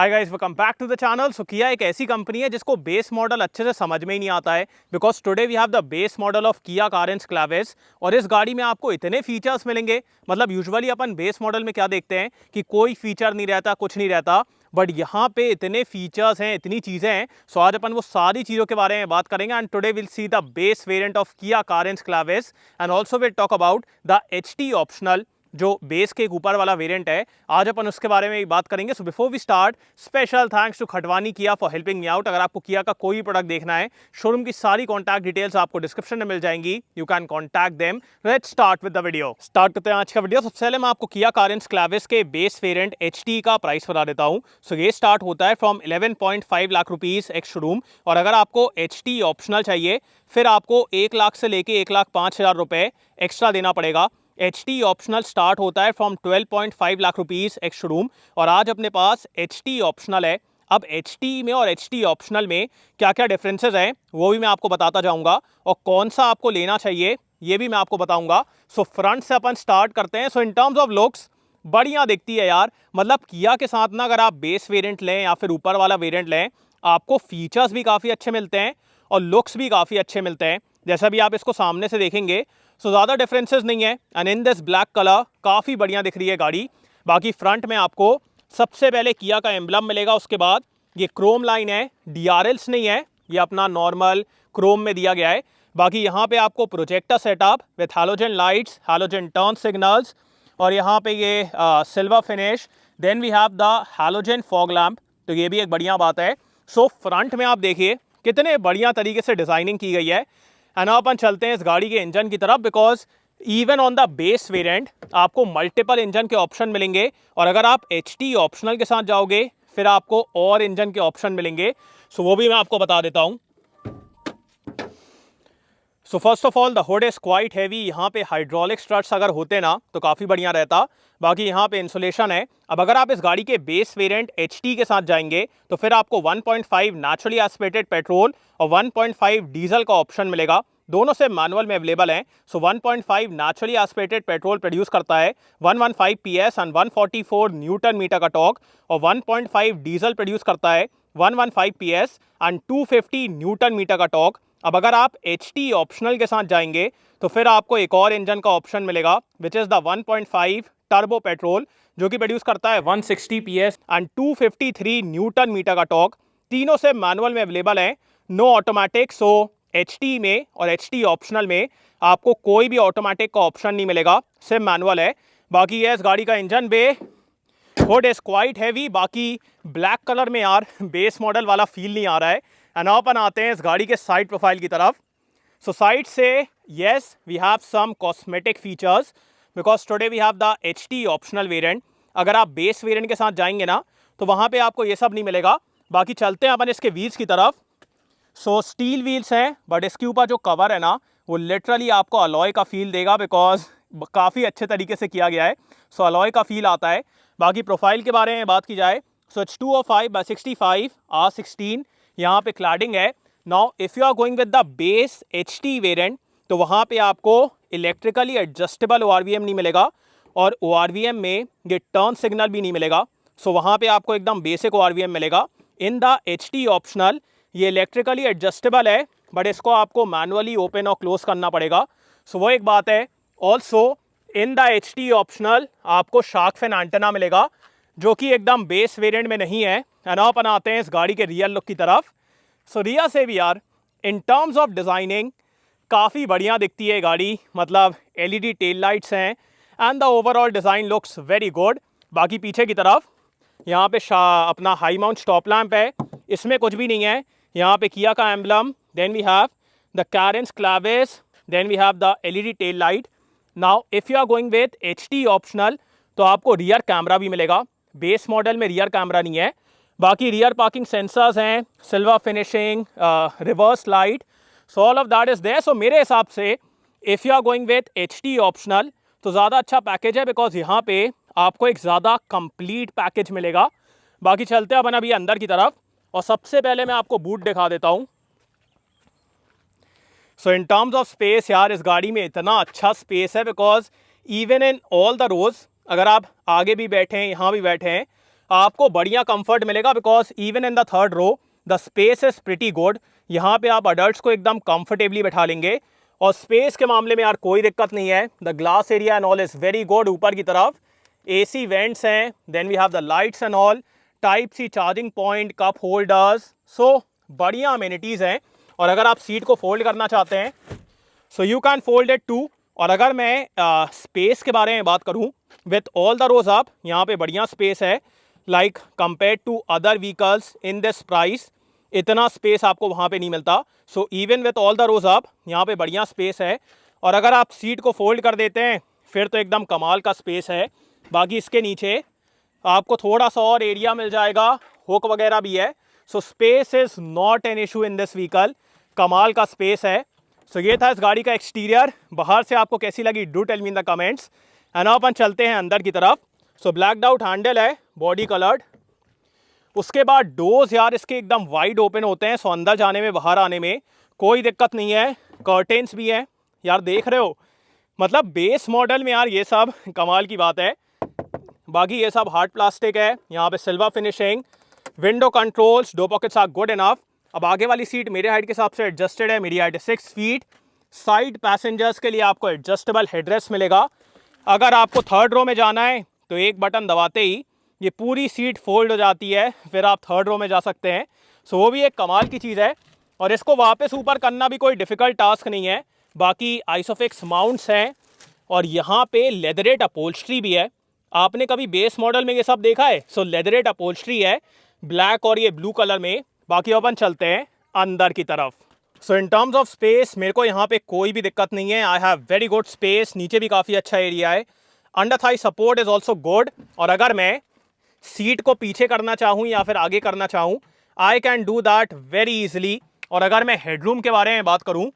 Hi guys, welcome back to the channel. So Kia एक ऐसी company है जिसको बेस मॉडल अच्छे से समझ में ही नहीं आता है, because today we have the base model of Kia Carens Clavis. और इस गाड़ी में आपको इतने फीचर्स मिलेंगे, मतलब यूजुअली अपन बेस मॉडल में क्या देखते हैं कि कोई फीचर नहीं रहता, कुछ नहीं रहता, बट यहाँ पे इतने फीचर्स हैं, इतनी चीज़ें हैं। सो आज अपन वो सारी चीज़ों के बारे में बात करेंगे and today will see the base variant of Kia Carens क्लाविस and also will talk about the HT optional जो बेस के ऊपर वाला वेरिएंट है। आज अपन उसके बारे में बात करेंगे। So before we start, special thanks to Khatwani Kia for helping me out. अगर आपको किया का कोई प्रोडक्ट देखना है, शोरूम की सारी कॉन्टैक्ट डिटेल्स आपको डिस्क्रिप्शन में मिल जाएंगी, you can contact them. Let's start with the video. Start करते हैं आज का वीडियो। सबसे पहले मैं आपको किया कारेंस क्लाविस के बेस वेरिएंट HT का प्राइस बता देता हूँ। सो ये स्टार्ट होता है from 11.5 lakh rupees ex showroom, और अगर आपको HT ऑप्शनल चाहिए फिर आपको 1 लाख से लेके 1,05,000 रुपये एक्स्ट्रा देना पड़ेगा। HT ऑप्शनल स्टार्ट होता है from 12.5 lakh rupees ex showroom, और आज अपने पास HT ऑप्शनल है। अब HT में और HT ऑप्शनल में क्या क्या डिफरेंसेस हैं वो भी मैं आपको बताता जाऊंगा, और कौन सा आपको लेना चाहिए ये भी मैं आपको बताऊंगा। सो फ्रंट से अपन स्टार्ट करते हैं। सो इन टर्म्स ऑफ लुक्स बढ़िया दिखती है यार, मतलब किया के साथ ना अगर आप बेस वेरिएंट लें या फिर ऊपर वाला वेरिएंट लें, आपको फीचर्स भी काफ़ी अच्छे मिलते हैं और लुक्स भी काफ़ी अच्छे मिलते हैं। जैसा भी आप इसको सामने से देखेंगे सो ज़्यादा डिफरेंसेस नहीं है, and in this black colour काफ़ी बढ़िया दिख रही है गाड़ी। बाकी फ्रंट में आपको सबसे पहले किया का एम्बलम मिलेगा, उसके बाद ये क्रोम लाइन है, DRLs नहीं है, ये अपना नॉर्मल क्रोम में दिया गया है। बाकी यहाँ पे आपको projector setup with halogen lights, halogen turn signals, और यहाँ पे ये silver finish. Then we have the halogen fog lamp, तो ये भी एक बढ़िया बात है। सो फ्रंट में आप देखिए कितने बढ़िया तरीके से डिज़ाइनिंग की गई है। एंड अपन चलते हैं इस गाड़ी के इंजन की तरफ, because even on the base variant आपको मल्टीपल इंजन के ऑप्शन मिलेंगे, और अगर आप HT ऑप्शनल के साथ जाओगे फिर आपको और इंजन के ऑप्शन मिलेंगे। सो वो भी मैं आपको बता देता हूँ। So first of all the hood is quite heavy. यहाँ पे हाइड्रोलिक स्ट्रट्स अगर होते ना तो काफ़ी बढ़िया रहता। बाकी यहाँ पे इंसुलेशन है। अब अगर आप इस गाड़ी के बेस वेरिएंट HT के साथ जाएंगे तो फिर आपको 1.5 नेचुरली एस्पिरेटेड पेट्रोल और 1.5 डीजल का ऑप्शन मिलेगा। दोनों से मैनुअल में अवेलेबल हैं। सो 1.5 नेचुरली एस्पिरेटेड पेट्रोल प्रोड्यूस करता है 115 PS एंड 144 न्यूटन मीटर का टॉर्क, और 1.5 डीजल प्रोड्यूस करता है 115 PS एंड 250 न्यूटन मीटर का टॉर्क। अब अगर आप HT ऑप्शनल के साथ जाएंगे तो फिर आपको एक और इंजन का ऑप्शन मिलेगा which is the 1.5 turbo petrol, जो कि प्रोड्यूस करता है 160 PS एंड 253 न्यूटन मीटर का टॉर्क। तीनों से मैनुअल में अवेलेबल हैं, नो ऑटोमेटिक। सो HT में और HT ऑप्शनल में आपको कोई भी ऑटोमेटिक का ऑप्शन नहीं मिलेगा, सिर्फ मैनुअल है। बाकी ये इस गाड़ी का engine bay hood is quite heavy. बाकी ब्लैक कलर में यार बेस मॉडल वाला फील नहीं आ रहा है। एंड अपन आते हैं इस गाड़ी के साइड प्रोफाइल की तरफ। सो साइड से yes we have some cosmetic features, because today we have the HT optional variant. अगर आप बेस वेरिएंट के साथ जाएंगे ना तो वहाँ पे आपको ये सब नहीं मिलेगा। बाकी चलते हैं अपन इसके व्हील्स की तरफ। सो स्टील व्हील्स हैं, बट इसके ऊपर जो कवर है ना वो लिटरली आपको अलॉय का फील देगा, बिकॉज काफ़ी अच्छे तरीके से किया गया है। सो अलॉय का फील आता है। बाकी प्रोफाइल के बारे में बात की जाए सो इट्स 205/65 R16 यहाँ पे क्लैडिंग है। Now if you are going with the base HT variant तो वहाँ पे आपको इलेक्ट्रिकली एडजस्टेबल ORVM नहीं मिलेगा, और ORVM में ये टर्न सिग्नल भी नहीं मिलेगा। सो वहाँ पे आपको एकदम बेसिक ORVM मिलेगा। इन द HT ऑप्शनल ये इलेक्ट्रिकली एडजस्टेबल है, बट इसको आपको मैनुअली ओपन और क्लोज करना पड़ेगा। सो वो एक बात है। Also in the HT optional आपको शार्क फिन एंटेना मिलेगा, जो कि एकदम बेस वेरिएंट में नहीं है। एंड अपन आते हैं इस गाड़ी के रियल लुक की तरफ। सो रिया से भी यार इन टर्म्स ऑफ डिज़ाइनिंग काफ़ी बढ़िया दिखती है गाड़ी, मतलब LED टेल लाइट्स हैं and the overall design looks very good. बाकी पीछे की तरफ यहाँ पे अपना हाई माउंट स्टॉप लैम्प है, इसमें कुछ भी नहीं है। यहाँ पे किया का emblem, then we have the Carens Clavis, then we have the LED tail light. Now if you are going with HT optional तो आपको रियर कैमरा भी मिलेगा। बेस मॉडल में रियर कैमरा नहीं है। बाकी रियर पार्किंग सेंसर्स हैं, silver finishing, reverse light, so all of that is there. So मेरे हिसाब से if you are going with HT optional तो ज़्यादा अच्छा पैकेज है, बिकॉज यहाँ पे आपको एक ज़्यादा कंप्लीट पैकेज मिलेगा। बाकी चलते हैं अपन अभी अंदर की तरफ, और सबसे पहले मैं आपको बूट दिखा देता हूँ। So in terms of space यार इस गाड़ी में इतना अच्छा स्पेस है, because even in all the rows अगर आप आगे भी बैठे हैं यहाँ भी बैठे हैं आपको बढ़िया कंफर्ट मिलेगा, because even in the third row the space is pretty good. यहाँ पे आप अडल्ट्स को एकदम कंफर्टेबली बैठा लेंगे, और स्पेस के मामले में यार कोई दिक्कत नहीं है। The glass area and all is very good. ऊपर की तरफ AC वेंट्स हैं, then we have the lights and all, type C charging point, cup holders, so बढ़िया अमेनिटीज़ हैं। और अगर आप सीट को फोल्ड करना चाहते हैं so you can fold it too. और अगर मैं स्पेस के बारे में बात करूं, with all the rows up यहाँ पे बढ़िया स्पेस है, like compare to other vehicles in this price इतना स्पेस आपको वहाँ पे नहीं मिलता। So even with all the rows up यहाँ पे बढ़िया स्पेस है। और अगर आप सीट को फोल्ड कर देते हैं फिर तो एकदम कमाल का स्पेस है। बाकी इसके नीचे आपको थोड़ा सा और एरिया मिल जाएगा, हुक वगैरह भी है। So space is not an issue in this vehicle, कमाल का स्पेस है। सो ये था इस गाड़ी का एक्सटीरियर। बाहर से आपको कैसी लगी do tell me in the comments. And अपन चलते हैं अंदर की तरफ। सो ब्लैक्ड आउट हैंडल है, बॉडी कलर्ड। उसके बाद डोर्स यार इसके एकदम वाइड ओपन होते हैं, सो अंदर जाने में बाहर आने में कोई दिक्कत नहीं है। कर्टेंस भी हैं यार, देख रहे हो, मतलब बेस मॉडल में यार ये सब कमाल की बात है। बाकी ये सब हार्ड प्लास्टिक है, यहाँ पे silver finishing, window controls, door pockets are good enough. अब आगे वाली सीट मेरे हाइट के हिसाब से एडजस्टेड है, मेरी हाइट 6 फीट। साइड पैसेंजर्स के लिए आपको एडजस्टेबल हेडरेस्ट मिलेगा। अगर आपको थर्ड रो में जाना है तो एक बटन दबाते ही ये पूरी सीट फोल्ड हो जाती है, फिर आप थर्ड रो में जा सकते हैं। सो वो भी एक कमाल की चीज़ है, और इसको वापस ऊपर करना भी कोई डिफ़िकल्ट टास्क नहीं है। बाकी आइसोफिक्स माउंट्स हैं, और यहाँ पे लेदरेट अपहोल्स्ट्री भी है। आपने कभी बेस मॉडल में ये सब देखा है? सो लेदरेट अपहोल्स्ट्री है, ब्लैक और ये ब्लू कलर में। बाकी अपन चलते हैं अंदर की तरफ। सो इन टर्म्स ऑफ स्पेस मेरे को यहाँ पे कोई भी दिक्कत नहीं है। I have very good space, नीचे भी काफ़ी अच्छा एरिया है। Under Thai support is also good. और अगर मैं सीट को पीछे करना चाहूँ या फिर आगे करना चाहूँ, I can do that very easily. और अगर मैं हेडरूम के बारे में बात करूँ,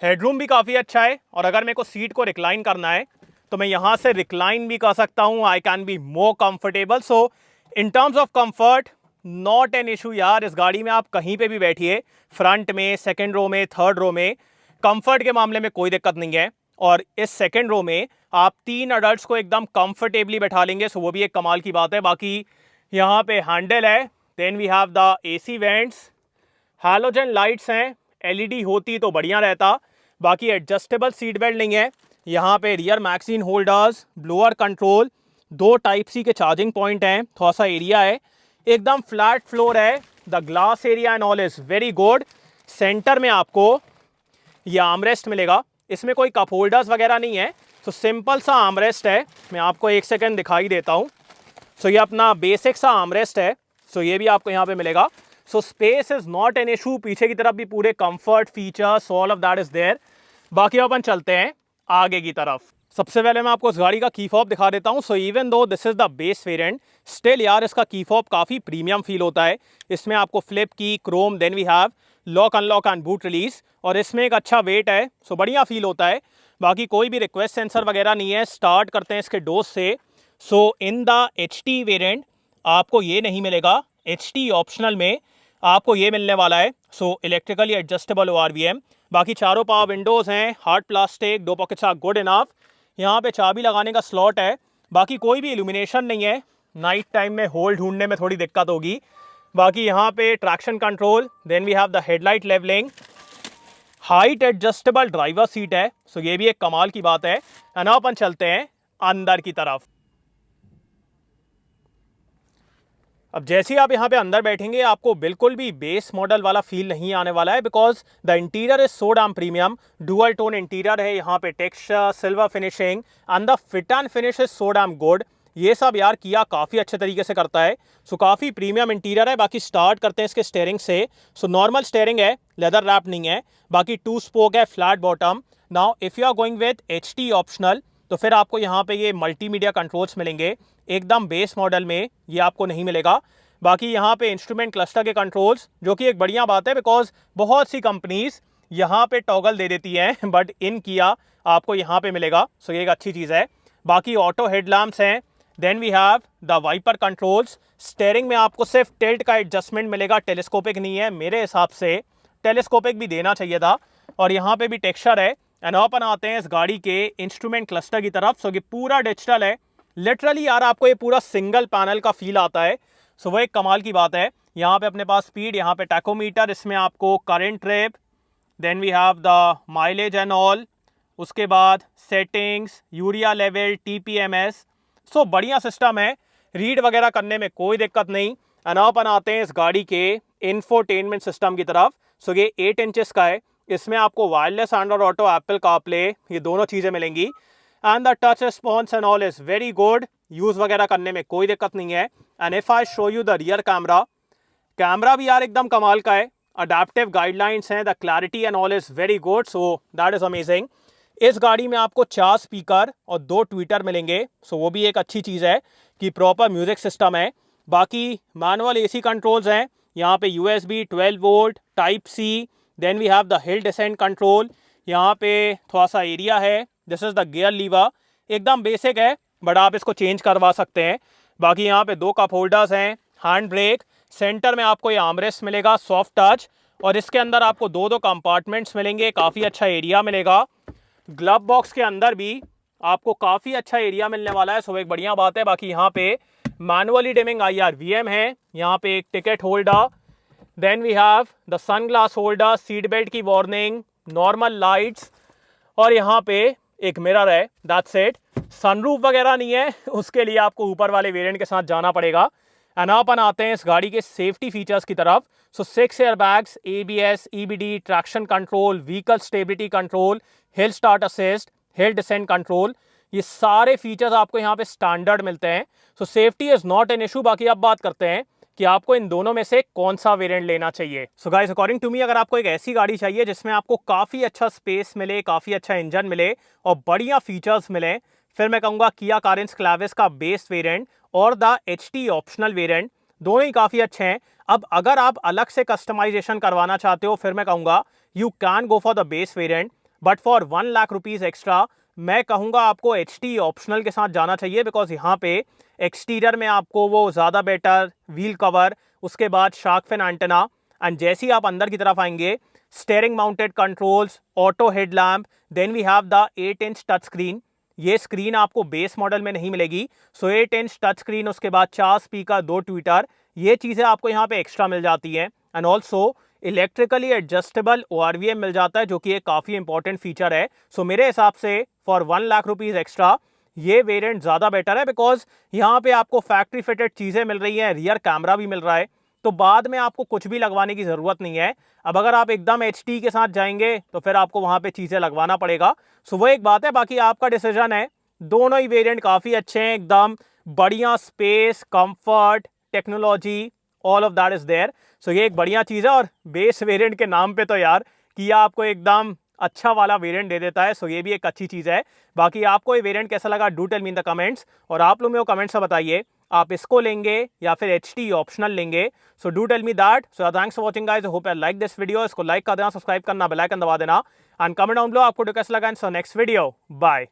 हेडरूम भी काफ़ी अच्छा है। और अगर मेरे को सीट को रिक्लाइन करना है तो मैं यहाँ से रिक्लाइन भी कर सकता हूँ। I can be more comfortable. So in terms of comfort not an issue यार। इस गाड़ी में आप कहीं पे भी बैठिए, फ्रंट में, सेकंड रो में, थर्ड रो में, कंफर्ट के मामले में कोई दिक्कत नहीं है। और इस सेकंड रो में आप 3 अडल्ट्स को एकदम कंफर्टेबली बैठा लेंगे, सो वो भी एक कमाल की बात है। बाकी यहाँ पे हैंडल है, then we have the AC vents, halogen lights हैं, LED होती तो बढ़िया रहता। बाकी एडजस्टेबल सीट बेल्ट नहीं है। यहाँ पे rear magazine holders, blower control, 2 type C के चार्जिंग पॉइंट हैं, थोड़ा सा एरिया है, एकदम फ्लैट फ्लोर है। The glass area and all is very good. Centre में आपको ये आर्मरेस्ट मिलेगा, इसमें कोई कप होल्डर्स वगैरह नहीं है, तो सिंपल सा आर्मरेस्ट है। मैं आपको एक सेकंड दिखाई देता हूँ। सो ये अपना बेसिक सा आर्मरेस्ट है, सो ये भी आपको यहाँ पे मिलेगा। So space is not an issue. पीछे की तरफ भी पूरे comfort features all of that is there. बाकी अपन चलते हैं आगे की तरफ। सबसे पहले मैं आपको इस गाड़ी का की फॉब दिखा देता हूँ। So even though this is the base variant, still यार इसका की फॉब काफ़ी प्रीमियम फील होता है। इसमें आपको flip key, chrome, then we have lock unlock and boot release, और इसमें एक अच्छा वेट है, सो बढ़िया फील होता है। बाकी कोई भी रिक्वेस्ट सेंसर वगैरह नहीं है। स्टार्ट करते हैं इसके डोज से। सो इन द HT वेरिएंट आपको ये नहीं मिलेगा, HT ऑप्शनल में आपको ये मिलने वाला है। So electrically adjustable ORVM। बाकी चारों पावर विंडोज़ हैं, hard plastic, 2 pockets are good enough. यहाँ पे चाबी लगाने का स्लॉट है। बाकी कोई भी इल्यूमिनेशन नहीं है, नाइट टाइम में होल ढूंढने में थोड़ी दिक्कत होगी। बाकी यहाँ पे traction control, then we have the headlight levelling, height adjustable driver seat है, सो ये भी एक कमाल की बात है। एंड अपन चलते हैं अंदर की तरफ। अब जैसे ही आप यहाँ पे अंदर बैठेंगे आपको बिल्कुल भी बेस मॉडल वाला फील नहीं आने वाला है, because the interior is so damn premium. Dual tone interior है, यहाँ पे texture, silver finishing and the fit and finish is so damn good. ये सब यार किया काफ़ी अच्छे तरीके से करता है, सो काफ़ी प्रीमियम इंटीरियर है। बाकी स्टार्ट करते हैं इसके स्टेयरिंग से। सो नॉर्मल स्टेयरिंग है, लेदर रैप नहीं है। बाकी 2 स्पोक है, flat bottom. Now if you are going with HT optional तो फिर आपको यहाँ पे ये मल्टीमीडिया कंट्रोल्स मिलेंगे, एकदम बेस मॉडल में ये आपको नहीं मिलेगा। बाकी यहाँ पे इंस्ट्रूमेंट क्लस्टर के कंट्रोल्स, जो कि एक बढ़िया बात है, बिकॉज बहुत सी कंपनीज यहाँ पे टॉगल दे देती हैं, बट इन किया आपको यहाँ पे मिलेगा, सो ये एक अच्छी चीज़ है। बाकी ऑटो हेडलैम्प्स हैं, then we have the wiper controls. Steering में आपको सिर्फ टिल्ट का एडजस्टमेंट मिलेगा, टेलीस्कोपिक नहीं है। मेरे हिसाब से टेलीस्कोपिक भी देना चाहिए था। और यहाँ पे भी टेक्सचर है। एंड अपन आते हैं इस गाड़ी के इंस्ट्रूमेंट क्लस्टर की तरफ। सो ये पूरा डिजिटल है, लिटरली यार आपको ये पूरा सिंगल पैनल का फील आता है। सो वो एक कमाल की बात है। यहाँ पे अपने पास स्पीड, यहाँ पे टैकोमीटर, इसमें आपको current trip, then we have the mileage and all, उसके बाद settings, urea level, TPMS। So बढ़िया सिस्टम है, रीड वगैरह करने में कोई दिक्कत नहीं। एंड अपन आते हैं इस गाड़ी के इंफोटेनमेंट सिस्टम की तरफ। सो ये 8 इंचेस का है, इसमें आपको wireless Android auto, Apple CarPlay, ये दोनों चीज़ें मिलेंगी। And the touch response and all is very good, use वगैरह करने में कोई दिक्कत नहीं है। And if I show you the rear camera भी यार एकदम कमाल का है, अडेप्टिव गाइडलाइंस हैं, the clarity and all is very good, so that is amazing. इस गाड़ी में आपको 4 स्पीकर और 2 ट्विटर मिलेंगे, सो वो भी एक अच्छी चीज़ है कि प्रॉपर म्यूजिक सिस्टम है। बाकी मैनुअल AC कंट्रोल्स हैं, यहाँ पे USB 12 volt type C, then we have the hill descent control, यहाँ पे थोड़ा सा एरिया है, this is the gear lever, एकदम बेसिक है बट आप इसको चेंज करवा सकते हैं। बाकी यहाँ पे 2 कप होल्डर्स हैं, हैंड ब्रेक, सेंटर में आपको ये आर्मरेस्ट मिलेगा सॉफ्ट टच, और इसके अंदर आपको 2 कंपार्टमेंट्स मिलेंगे, काफ़ी अच्छा एरिया मिलेगा। ग्लव बॉक्स के अंदर भी आपको काफ़ी अच्छा एरिया मिलने वाला है, सो एक बढ़िया बात है। बाकी यहाँ पे मैनुअली डिमिंग IR VM है, यहाँ पे एक ticket holder, then we have the sun glass holder, seat belt की वार्निंग, नॉर्मल लाइट्स, और यहाँ पे एक मिरर है, दैट्स इट। सनरूफ वगैरह नहीं है, उसके लिए आपको ऊपर वाले वेरिएंट के साथ जाना पड़ेगा। एंड अपन आते हैं इस गाड़ी के सेफ्टी फीचर्स की तरफ। सो 6 airbags, ABS, EBD, traction control, vehicle stability control, hill start assist, हिल डिसेंट कंट्रोल, ये सारे फीचर्स आपको यहाँ पे स्टैंडर्ड मिलते हैं। सो safety is not an issue. बाकी अब बात करते हैं कि आपको इन दोनों में से कौन सा वेरिएंट लेना चाहिए। So guys, according to me, अगर आपको एक ऐसी गाड़ी चाहिए जिसमें आपको काफ़ी अच्छा स्पेस मिले, काफ़ी अच्छा इंजन मिले और बढ़िया फीचर्स मिले, फिर मैं कहूँगा किया कारेंस क्लैविस का बेस वेरिएंट और द HT ऑप्शनल वेरिएंट, दोनों ही काफ़ी अच्छे हैं। अब अगर आप अलग से कस्टमाइजेशन करवाना चाहते हो, फिर मैं कहूँगा you can go for the base variant, but for 1 lakh rupees extra मैं कहूँगा आपको HT ऑप्शनल के साथ जाना चाहिए, बिकॉज यहाँ पे एक्सटीरियर में आपको वो ज़्यादा बेटर व्हील कवर, उसके बाद शार्क फिन एंटेना, एंड जैसे ही आप अंदर की तरफ आएंगे steering mounted controls, auto headlamp, then we have the 8 inch touch screen. ये स्क्रीन आपको बेस मॉडल में नहीं मिलेगी, सो 8 इंच टच स्क्रीन, उसके बाद 4 स्पीकर, 2 ट्विटर, ये चीज़ें आपको यहाँ पे एक्स्ट्रा मिल जाती हैं। And also electrically adjustable ORVM मिल जाता है, जो कि एक काफ़ी इंपॉर्टेंट फीचर है। सो मेरे हिसाब से फॉर 1 लाख रुपीज़ एक्स्ट्रा ये वेरिएंट ज़्यादा बेटर है, बिकॉज यहाँ पे आपको फैक्ट्री फिटेड चीज़ें मिल रही हैं, रियर कैमरा भी मिल रहा है, तो बाद में आपको कुछ भी लगवाने की ज़रूरत नहीं है। अब अगर आप एकदम HT के साथ जाएंगे तो फिर आपको वहाँ पे चीज़ें लगवाना पड़ेगा, सो वो एक बात है। बाकी आपका डिसीजन है, दोनों ही वेरिएंट काफ़ी अच्छे हैं, एकदम बढ़िया space, comfort, technology, all of that is there. So ये एक बढ़िया चीज़ है, और बेस वेरिएंट के नाम पे तो यार किया आपको एकदम अच्छा वाला वेरिएंट दे देता है, सो ये भी एक अच्छी चीज़ है। बाकी आपको ये वेरिएंट कैसा लगा, do tell me in the comments, और आप लोग मेरे को कमेंट्स में बताइए आप इसको लेंगे या फिर HT ऑप्शनल लेंगे। So do tell me that. So thanks for watching guys, hope you like this video. इसको लाइक कर देना, सब्सक्राइब करना, बेल आइकन दबा देना, एंड कमेंट डाउन बिलो आपको कैसा लगा। इन सो नेक्स्ट वीडियो, बाय।